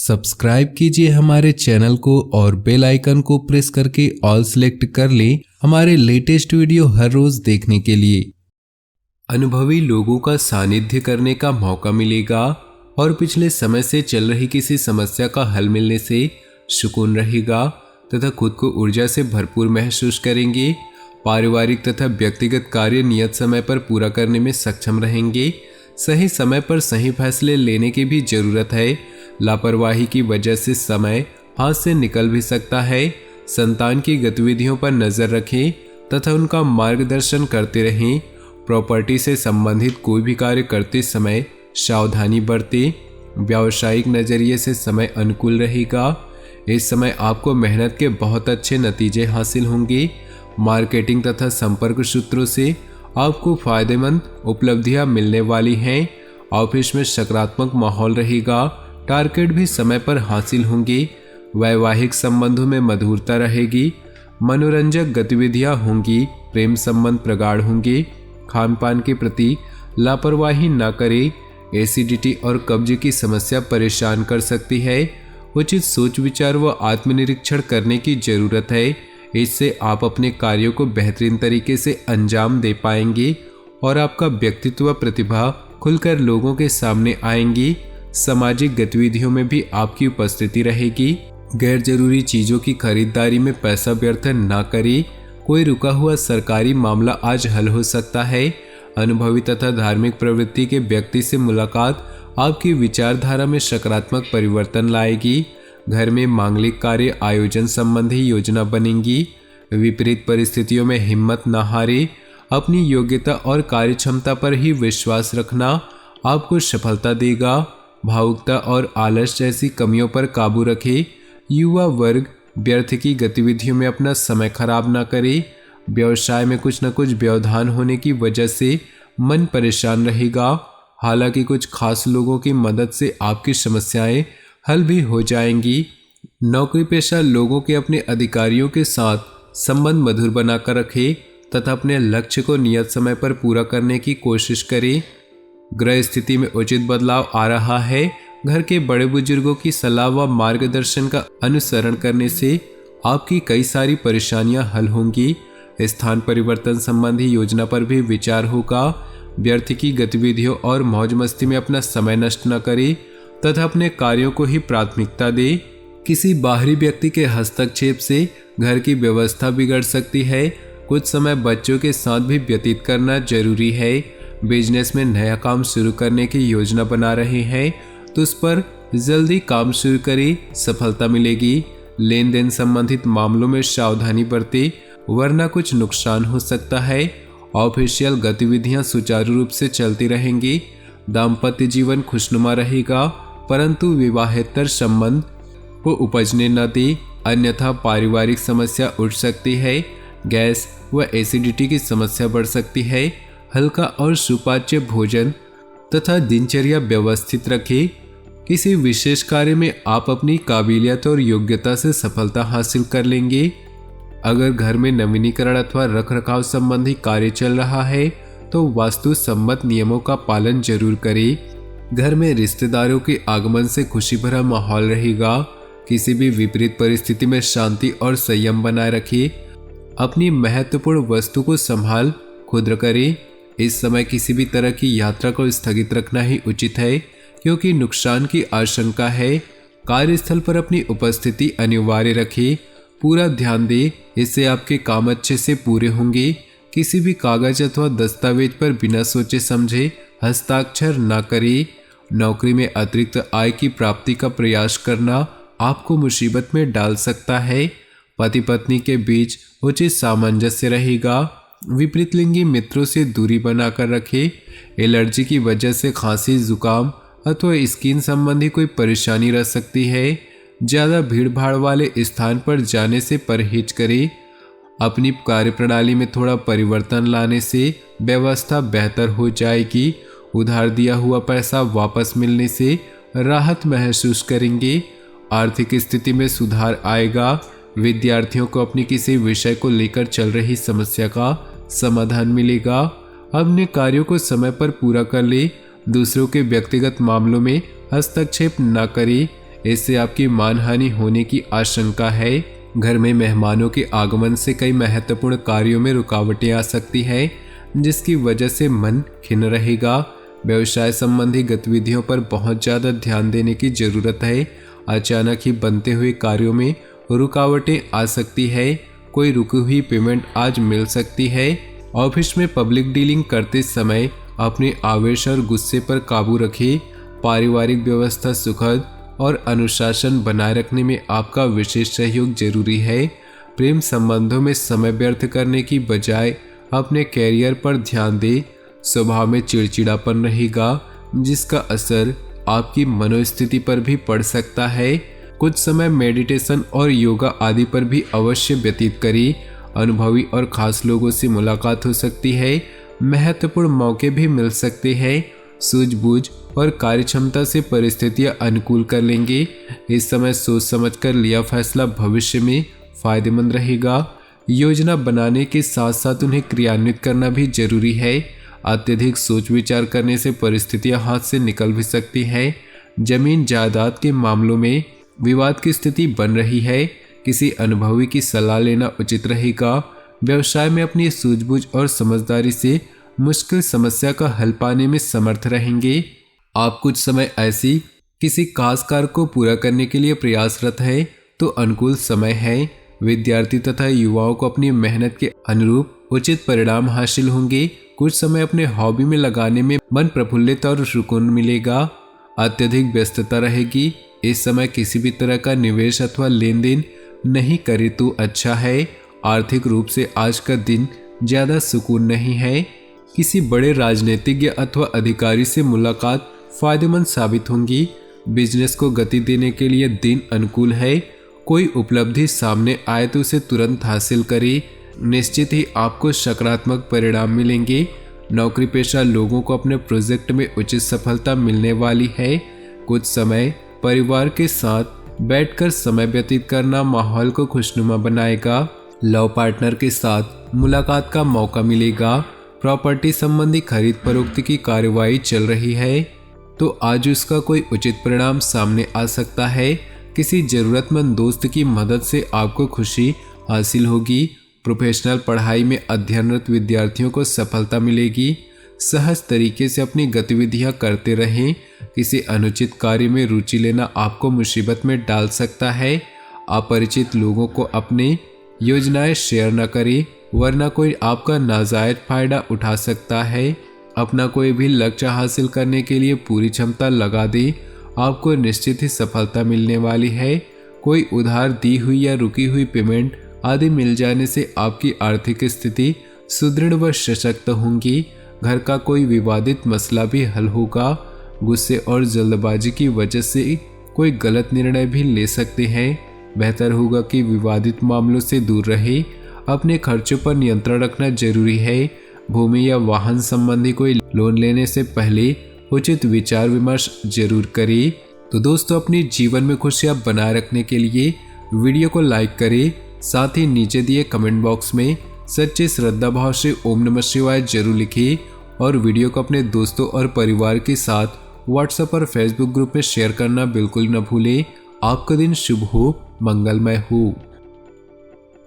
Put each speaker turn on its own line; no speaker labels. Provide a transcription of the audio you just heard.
Subscribe कीजिए हमारे channel को और बेल आइकन को प्रेस करके ऑल सेलेक्ट कर लें हमारे लेटेस्ट वीडियो हर रोज देखने के लिए। अनुभवी लोगों का सानिध्य करने का मौका मिलेगा और पिछले समय से चल रही किसी समस्या का हल मिलने से सुकून रहेगा तथा खुद को ऊर्जा से भरपूर महसूस करेंगे। पारिवारिक तथा व्यक्तिगत कार्य नियत समय पर पूरा करने में सक्षम रहेंगे। सही समय पर सही फैसले लेने की भी जरूरत है। लापरवाही की वजह से समय हाथ से निकल भी सकता है। संतान की गतिविधियों पर नजर रखें तथा उनका मार्गदर्शन करते रहें। प्रॉपर्टी से संबंधित कोई भी कार्य करते समय सावधानी बरतें। व्यावसायिक नजरिए से समय अनुकूल रहेगा। इस समय आपको मेहनत के बहुत अच्छे नतीजे हासिल होंगे। मार्केटिंग तथा संपर्क सूत्रों से आपको फायदेमंद उपलब्धियां मिलने वाली हैं। ऑफिस में सकारात्मक माहौल रहेगा। टारगेट भी समय पर हासिल होंगे। वैवाहिक संबंधों में मधुरता रहेगी। मनोरंजक गतिविधियां होंगी। प्रेम संबंध प्रगाढ़ होंगे। खान पान के प्रति लापरवाही न करें। एसिडिटी और कब्ज की समस्या परेशान कर सकती है। उचित सोच विचार व आत्मनिरीक्षण करने की जरूरत है। इससे आप अपने कार्यों को बेहतरीन तरीके से अंजाम दे पाएंगे और आपका व्यक्तित्व प्रतिभा खुलकर लोगों के सामने आएंगी। सामाजिक गतिविधियों में भी आपकी उपस्थिति रहेगी। गैर जरूरी चीजों की खरीदारी में पैसा व्यर्थ न करें। कोई रुका हुआ सरकारी मामला आज हल हो सकता है। अनुभवी तथा धार्मिक प्रवृत्ति के व्यक्ति से मुलाकात आपकी विचारधारा में सकारात्मक परिवर्तन लाएगी। घर में मांगलिक कार्य आयोजन संबंधी योजना बनेगी। विपरीत परिस्थितियों में हिम्मत न हारे। अपनी योग्यता और कार्यक्षमता पर ही विश्वास रखना आपको सफलता देगा। भावुकता और आलस जैसी कमियों पर काबू रखें। युवा वर्ग व्यर्थ की गतिविधियों में अपना समय खराब न करे। व्यवसाय में कुछ न कुछ व्यवधान होने की वजह से मन परेशान रहेगा। हालांकि कुछ खास लोगों की मदद से आपकी समस्याएं हल भी हो जाएंगी। नौकरी पेशा लोगों के अपने अधिकारियों के साथ संबंध मधुर बनाकर रखें तथा अपने लक्ष्य को नियत समय पर पूरा करने की कोशिश करें। ग्रह स्थिति में उचित बदलाव आ रहा है। घर के बड़े बुजुर्गों की सलाह व मार्गदर्शन का अनुसरण करने से आपकी कई सारी परेशानियां हल होंगी। स्थान परिवर्तन संबंधी योजना पर भी विचार होगा। व्यर्थ की गतिविधियों और मौज मस्ती में अपना समय नष्ट न करें तथा अपने कार्यों को ही प्राथमिकता दे। किसी बाहरी व्यक्ति के हस्तक्षेप से घर की व्यवस्था बिगड़ सकती है। कुछ समय बच्चों के साथ भी व्यतीत करना जरूरी है। बिजनेस में नया काम शुरू करने की योजना बना रहे हैं तो उस पर जल्दी काम शुरू करें, सफलता मिलेगी। लेन देन संबंधित मामलों में सावधानी बरतें वरना कुछ नुकसान हो सकता है। ऑफिशियल गतिविधियां सुचारू रूप से चलती रहेंगी। दाम्पत्य जीवन खुशनुमा रहेगा परंतु विवाहेतर संबंध को उपजने न दे अन्यथा पारिवारिक समस्या उठ सकती है। गैस व एसिडिटी की समस्या बढ़ सकती है। हल्का और सुपाच्य भोजन तथा दिनचर्या व्यवस्थित रखें। किसी विशेष कार्य में आप अपनी काबिलियत और योग्यता से सफलता हासिल कर लेंगे। अगर घर में नवीनीकरण अथवा रखरखाव संबंधी कार्य चल रहा है तो वास्तु सम्मत नियमों का पालन जरूर करें। घर में रिश्तेदारों के आगमन से खुशी भरा माहौल रहेगा। किसी भी विपरीत परिस्थिति में शांति और संयम बनाए रखिए। अपनी महत्वपूर्ण वस्तु को संभाल खुद करें। इस समय किसी भी तरह की यात्रा को स्थगित रखना ही उचित है क्योंकि नुकसान की आशंका है। कार्यस्थल पर अपनी उपस्थिति अनिवार्य रखें। पूरा ध्यान दें, इससे आपके काम अच्छे से पूरे होंगे। किसी भी कागज अथवा दस्तावेज पर बिना सोचे समझे हस्ताक्षर न करें। नौकरी में अतिरिक्त आय की प्राप्ति का प्रयास करना आपको मुसीबत में डाल सकता है। पति पत्नी के बीच उचित सामंजस्य रहेगा। विपरीत लिंगी मित्रों से दूरी बनाकर रखें। एलर्जी की वजह से खांसी, जुकाम अथवा स्किन संबंधी कोई परेशानी रह सकती है। ज़्यादा भीड़ भाड़ वाले स्थान पर जाने से परहेज करें। अपनी कार्यप्रणाली में थोड़ा परिवर्तन लाने से व्यवस्था बेहतर हो जाएगी। उधार दिया हुआ पैसा वापस मिलने से राहत महसूस करेंगे। आर्थिक स्थिति में सुधार आएगा। विद्यार्थियों को अपनी किसी विषय को लेकर चल रही समस्या का समाधान मिलेगा। अपने कार्यों को समय पर पूरा कर ले। दूसरों के व्यक्तिगत मामलों में हस्तक्षेप न करें। इससे आपकी मानहानि होने की आशंका है। घर में मेहमानों के आगमन से कई महत्वपूर्ण कार्यों में रुकावटें आ सकती है, जिसकी वजह से मन खिन्न रहेगा। व्यवसाय संबंधी गतिविधियों पर बहुत ज़्यादा ध्यान देने की जरूरत है। अचानक ही बनते हुए कार्यों में रुकावटें आ सकती है। कोई रुकी हुई पेमेंट आज मिल सकती है। ऑफिस में पब्लिक डीलिंग करते समय अपने आवेश और गुस्से पर काबू रखें। पारिवारिक व्यवस्था सुखद और अनुशासन बनाए रखने में आपका विशेष सहयोग जरूरी है। प्रेम संबंधों में समय व्यर्थ करने की बजाय अपने कैरियर पर ध्यान दें। स्वभाव में चिड़चिड़ापन रहेगा, जिसका असर आपकी मनोस्थिति पर भी पड़ सकता है। कुछ समय मेडिटेशन और योगा आदि पर भी अवश्य व्यतीत करें। अनुभवी और खास लोगों से मुलाकात हो सकती है। महत्वपूर्ण मौके भी मिल सकते हैं। सूझबूझ और कार्यक्षमता से परिस्थितियां अनुकूल कर लेंगे। इस समय सोच समझकर लिया फैसला भविष्य में फायदेमंद रहेगा। योजना बनाने के साथ साथ उन्हें क्रियान्वित करना भी जरूरी है। अत्यधिक सोच विचार करने से परिस्थितियां हाथ से निकल भी सकती हैं। जमीन जायदाद के मामलों में विवाद की स्थिति बन रही है। किसी अनुभवी की सलाह लेना उचित रहेगा। व्यवसाय में अपनी सूझबूझ और समझदारी से मुश्किल समस्या का हल पाने में समर्थ रहेंगे। आप कुछ समय ऐसी किसी खास कार्य को पूरा करने के लिए प्रयासरत है तो अनुकूल समय है। विद्यार्थी तथा युवाओं को अपनी मेहनत के अनुरूप उचित परिणाम हासिल होंगे। कुछ समय अपने हॉबी में लगाने में मन प्रफुल्लित और सुकून मिलेगा। अत्यधिक व्यस्तता रहेगी। इस समय किसी भी तरह का निवेश अथवा लेन देन नहीं करे तो अच्छा है। आर्थिक रूप से आज का दिन ज्यादा सुकून नहीं है। किसी बड़े राजनीतिज्ञ अथवा अधिकारी से मुलाकात फायदेमंद साबित होंगी। बिजनेस को गति देने के लिए दिन अनुकूल है। कोई उपलब्धि सामने आए तो उसे तुरंत हासिल करें। निश्चित ही आपको सकारात्मक परिणाम मिलेंगे। नौकरी पेशा लोगों को अपने प्रोजेक्ट में उचित सफलता मिलने वाली है। कुछ समय परिवार के साथ बैठकर समय व्यतीत करना माहौल को खुशनुमा बनाएगा। लव पार्टनर के साथ मुलाकात का मौका मिलेगा। प्रॉपर्टी संबंधी खरीद फरोख्त की कार्यवाही चल रही है तो आज उसका कोई उचित परिणाम सामने आ सकता है। किसी जरूरतमंद दोस्त की मदद से आपको खुशी हासिल होगी। प्रोफेशनल पढ़ाई में अध्ययनरत विद्यार्थियों को सफलता मिलेगी। सहज तरीके से अपनी गतिविधियां करते रहें। किसी अनुचित कार्य में रुचि लेना आपको मुसीबत में डाल सकता है। अपरिचित लोगों को अपने योजनाएं शेयर न करें, वरना कोई आपका नाजायज फायदा उठा सकता है। अपना कोई भी लक्ष्य हासिल करने के लिए पूरी क्षमता लगा दें। आपको निश्चित ही सफलता मिलने वाली है। कोई उधार दी हुई या रुकी हुई पेमेंट आदि मिल जाने से आपकी आर्थिक स्थिति सुदृढ़ व सशक्त होंगी। घर का कोई विवादित मसला भी हल होगा। गुस्से और जल्दबाजी की वजह से कोई गलत निर्णय भी ले सकते हैं। बेहतर होगा कि विवादित मामलों से दूर रहे। अपने खर्चों पर नियंत्रण रखना जरूरी है। भूमि या वाहन संबंधी कोई लोन लेने से पहले उचित विचार विमर्श जरूर करें। तो दोस्तों, अपने जीवन में खुशियां बनाए रखने के लिए वीडियो को लाइक करें। साथ ही नीचे दिए कमेंट बॉक्स में सच्चे श्रद्धा भाव से ओम नमः शिवाय जरूर लिखिए और वीडियो को अपने दोस्तों और परिवार के साथ व्हाट्सएप और फेसबुक ग्रुप में शेयर करना बिल्कुल न भूलें। आपका दिन शुभ हो, मंगलमय हो।